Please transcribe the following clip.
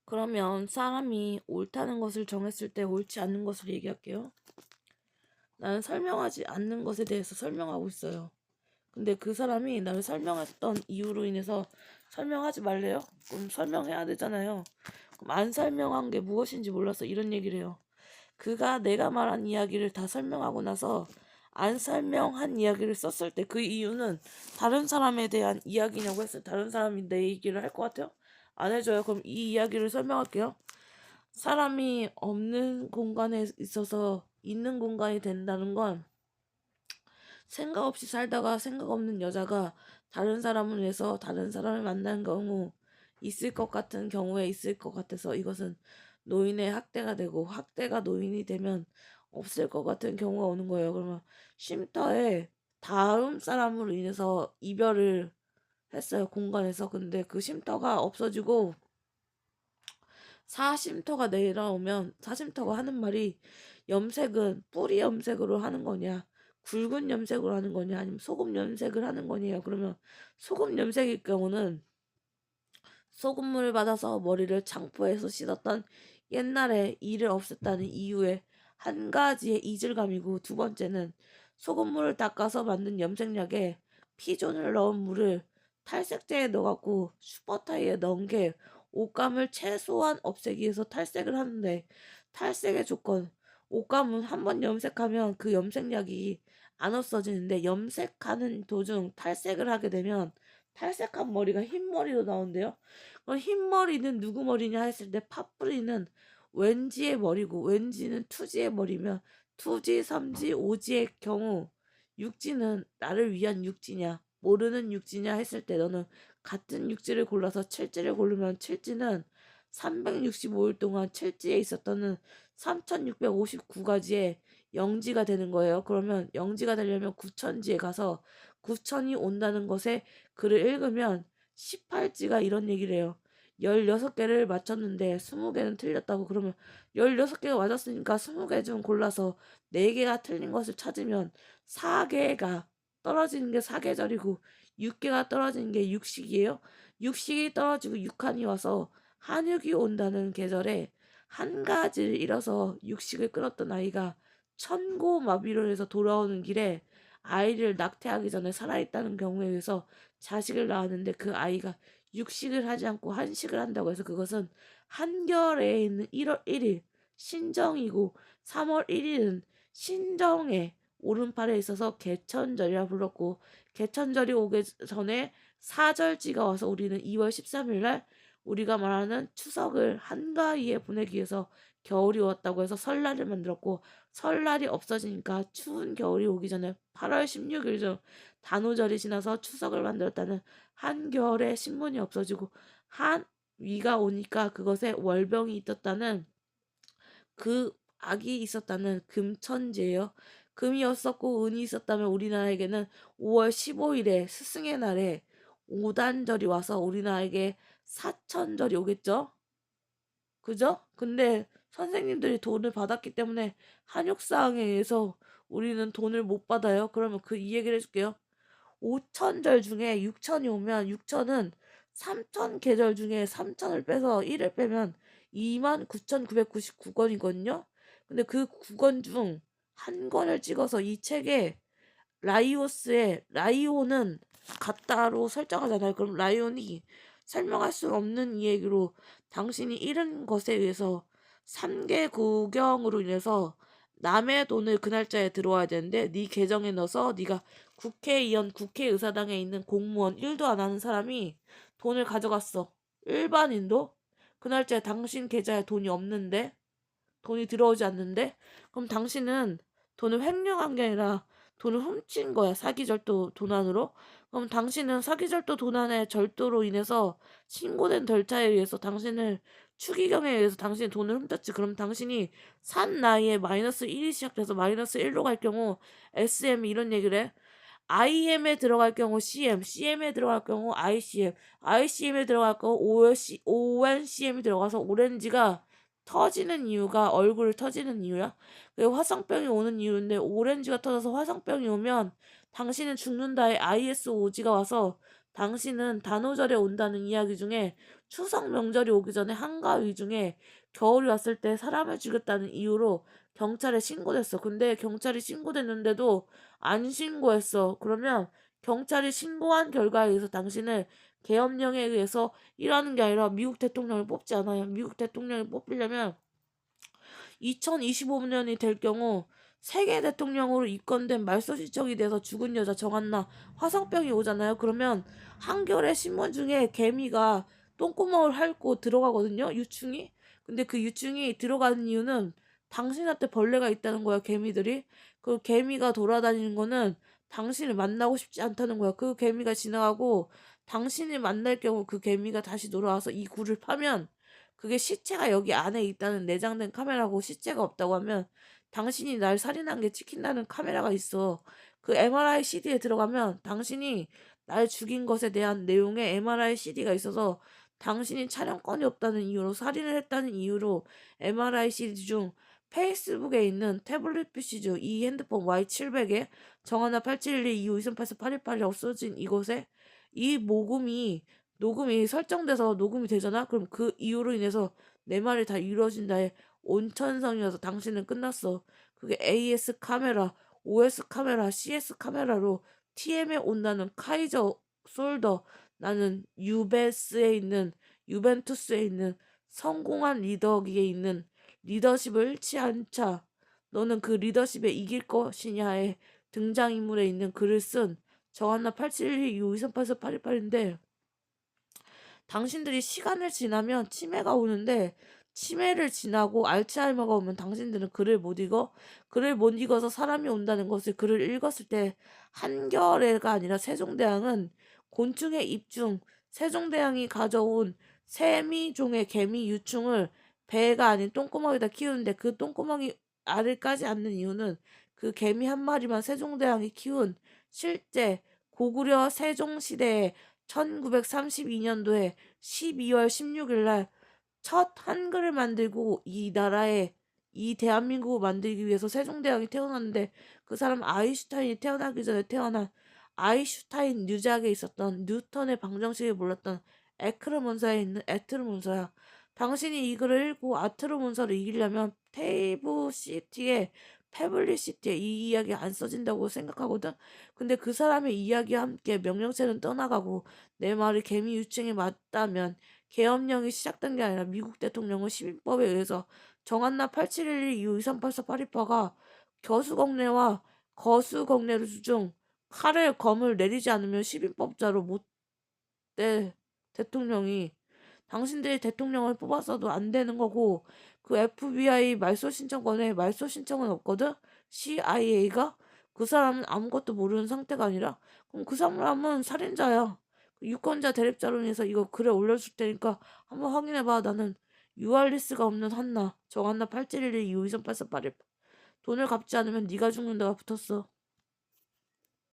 그러면 사람이 옳다는 것을 정했을 때 옳지 않는 것을 얘기할게요. 나는 설명하지 않는 것에 대해서 설명하고 있어요. 근데 그 사람이 나를 설명했던 이유로 인해서 설명하지 말래요? 그럼 설명해야 되잖아요. 그럼 안 설명한 게 무엇인지 몰라서 이런 얘기를 해요. 그가 내가 말한 이야기를 다 설명하고 나서 안 설명한 이야기를 썼을 때 그 이유는 다른 사람에 대한 이야기냐고 했을 때 다른 사람이 내 얘기를 할 것 같아요? 안 해줘요. 그럼 이 이야기를 설명할게요. 사람이 없는 공간에 있어서 있는 공간이 된다는 건 생각 없이 살다가 생각 없는 여자가 다른 사람을 위해서 다른 사람을 만난 경우 있을 것 같은 경우에 있을 것 같아서 이것은 노인의 학대가 되고 학대가 노인이 되면 없을 것 같은 경우가 오는 거예요. 그러면 쉼터에 다음 사람으로 인해서 이별을 했어요. 공간에서. 근데 그 쉼터가 없어지고 사쉼터가 내려오면 사쉼터가 하는 말이 염색은 뿌리 염색으로 하는 거냐 굵은 염색으로 하는 거냐 아니면 소금 염색을 하는 거냐 그러면 소금 염색일 경우는 소금물을 받아서 머리를 창포해서 씻었던 옛날에 이를 없앴다는 이유의 한 가지의 이질감이고 두 번째는 소금물을 닦아서 만든 염색약에 피존을 넣은 물을 탈색제에 넣어갖고 슈퍼타이에 넣은 게 옷감을 최소한 없애기 위해서 탈색을 하는데 탈색의 조건 옷감은 한 번 염색하면 그 염색약이 안 없어지는데 염색하는 도중 탈색을 하게 되면 탈색한 머리가 흰 머리로 나온대요. 그럼 흰 머리는 누구 머리냐 했을 때 팥뿌리는 왠지의 머리고 왠지는 투지의 머리면 투지, 삼지, 오지의 경우 육지는 나를 위한 육지냐 모르는 육지냐 했을 때 너는 같은 육지를 골라서 칠지를 고르면 칠지는 365일 동안 칠지에 있었던 3659가지의 영지가 되는 거예요. 그러면 영지가 되려면 구천지에 가서 구천이 온다는 것에 글을 읽으면 18지가 이런 얘기를 해요. 16개를 맞췄는데 20개는 틀렸다고. 그러면 16개가 맞았으니까 20개 중 골라서 4개가 틀린 것을 찾으면 4개가 떨어지는 게 사계절이고 6개가 떨어지는 게 육식이에요. 육식이 떨어지고 육한이 와서 한육이 온다는 계절에 한 가지를 잃어서 육식을 끊었던 아이가 천고마비로 해서 돌아오는 길에 아이를 낙태하기 전에 살아있다는 경우에 의해서 자식을 낳았는데 그 아이가 육식을 하지 않고 한식을 한다고 해서 그것은 한겨레에 있는 1월 1일 신정이고 3월 1일은 신정의 오른팔에 있어서 개천절이라 불렀고 개천절이 오기 전에 사절지가 와서 우리는 2월 13일 날 우리가 말하는 추석을 한가위에 보내기 위해서 겨울이 왔다고 해서 설날을 만들었고 설날이 없어지니까 추운 겨울이 오기 전에 8월 16일 중 단오절이 지나서 추석을 만들었다는 한겨울에 신문이 없어지고 한위가 오니까 그것에 월병이 있었다는 그 악이 있었다는 금천제예요. 금이었었고 은이 있었다면 우리나라에게는 5월 15일에 스승의 날에 오단절이 와서 우리나라에게 사천절이 오겠죠? 그죠? 근데 선생님들이 돈을 받았기 때문에 한육사항에 의해서 우리는 돈을 못 받아요. 그러면 그 이 얘기를 해줄게요. 5천절 중에 6천이 오면 6천은 3천 계절 중에 3천을 빼서 1을 빼면 29,999권이거든요. 근데 그 9권 중 한 권을 찍어서 이 책에 라이오스의 라이온은 같다로 설정하잖아요. 그럼 라이온이 설명할 수 없는 이 얘기로 당신이 잃은 것에 의해서 3개 구경으로 인해서 남의 돈을 그 날짜에 들어와야 되는데 네 계정에 넣어서 네가 국회의원 국회의사당에 있는 공무원 일도 안 하는 사람이 돈을 가져갔어. 일반인도 그 날짜에 당신 계좌에 돈이 없는데 돈이 들어오지 않는데 그럼 당신은 돈을 횡령한 게 아니라 돈을 훔친 거야. 사기절도 도난으로. 그럼 당신은 사기절도 도난의 절도로 인해서 신고된 절차에 의해서 당신을 추기경에 의해서 당신이 돈을 훔쳤지. 그럼 당신이 산 나이에 마이너스 1이 시작돼서 마이너스 1로 갈 경우 SM이 이런 얘기를 해. IM에 들어갈 경우 CM, CM에 들어갈 경우 ICM, ICM에 들어갈 경우 ONCM이 들어가서 오렌지가 터지는 이유가 얼굴을 터지는 이유야. 그게 화상병이 오는 이유인데 오렌지가 터져서 화상병이 오면 당신은 죽는다에 ISOG가 와서 당신은 단오절에 온다는 이야기 중에 추석 명절이 오기 전에 한가위 중에 겨울이 왔을 때 사람을 죽였다는 이유로 경찰에 신고됐어. 근데 경찰이 신고됐는데도 안 신고했어. 그러면 경찰이 신고한 결과에 의해서 당신을 계엄령에 의해서 일하는 게 아니라 미국 대통령을 뽑지 않아요. 미국 대통령을 뽑히려면 2025년이 될 경우 세계 대통령으로 입건된 말소시청이 돼서 죽은 여자 정한나 화상병이 오잖아요. 그러면 한겨레 신문 중에 개미가 똥구멍을 핥고 들어가거든요. 유충이. 근데 그 유충이 들어가는 이유는 당신한테 벌레가 있다는 거야. 개미들이. 그 개미가 돌아다니는 거는 당신을 만나고 싶지 않다는 거야. 그 개미가 지나가고 당신을 만날 경우 그 개미가 다시 돌아와서 이 굴을 파면 그게 시체가 여기 안에 있다는 내장된 카메라고, 시체가 없다고 하면 당신이 날 살인한 게 찍힌다는 카메라가 있어. 그 MRI CD에 들어가면 당신이 날 죽인 것에 대한 내용의 MRI CD가 있어서 당신이 촬영권이 없다는 이유로, 살인을 했다는 이유로 MRI CD 중 페이스북에 있는 태블릿 PC 중 이 핸드폰 Y700에 정하나 8712 252384 818이 없어진 이곳에 이 녹음이 설정돼서 녹음이 되잖아? 그럼 그 이유로 인해서 내 말이 다 이루어진다에 온천성이어서 당신은 끝났어. 그게 AS 카메라, OS 카메라, CS 카메라로 TM에 온다는 카이저 솔더, 나는 유벤투스에 있는 성공한 리더기에 있는 리더십을 잃지 않자. 너는 그 리더십에 이길 것이냐에 등장인물에 있는 글을 쓴 정한나 8712 6238 828인데 당신들이 시간을 지나면 치매가 오는데 치매를 지나고 알츠하이머가 오면 당신들은 글을 못 읽어. 글을 못 읽어서 사람이 온다는 것을 글을 읽었을 때 한겨레가 아니라 세종대왕은 곤충의 입중 세종대왕이 가져온 세미종의 개미 유충을 배가 아닌 똥구멍에다 키우는데 그 똥구멍이 알을 까지 않는 이유는 그 개미 한 마리만 세종대왕이 키운 실제 고구려 세종시대에 1932년도에 12월 16일 날 첫 한글을 만들고 이 대한민국을 만들기 위해서 세종대왕이 태어났는데 그 사람 아인슈타인이 태어나기 전에 태어난 아인슈타인 유작에 있었던 뉴턴의 방정식을 몰랐던 에크르 문서에 있는 에트르 문서야. 당신이 이 글을 읽고 아트르 문서를 이기려면 테이브 시티에 패블리 시티에 이 이야기 안 써진다고 생각하거든. 근데 그 사람의 이야기와 함께 명령체는 떠나가고 내 말이 개미 유충이 맞다면 계엄령이 시작된 게 아니라 미국 대통령은 시민법에 의해서 정한나 8712 이후 2384 828가 겨수건네와 거수건네를 중 칼을 검을 내리지 않으면 시민법자로 못돼. 대통령이 당신들이 대통령을 뽑았어도 안 되는 거고 그 FBI 말소 신청권에 말소 신청은 없거든. CIA가 그 사람은 아무것도 모르는 상태가 아니라 그럼 그 사람은 살인자야. 유권자 대립자로 인해서 이거 글에 올려줄 테니까 한번 확인해봐. 나는 유알리스가 없는 한나 정한나 8712 2 2 3 8 4 8 1 돈을 갚지 않으면 네가 죽는다가 붙었어.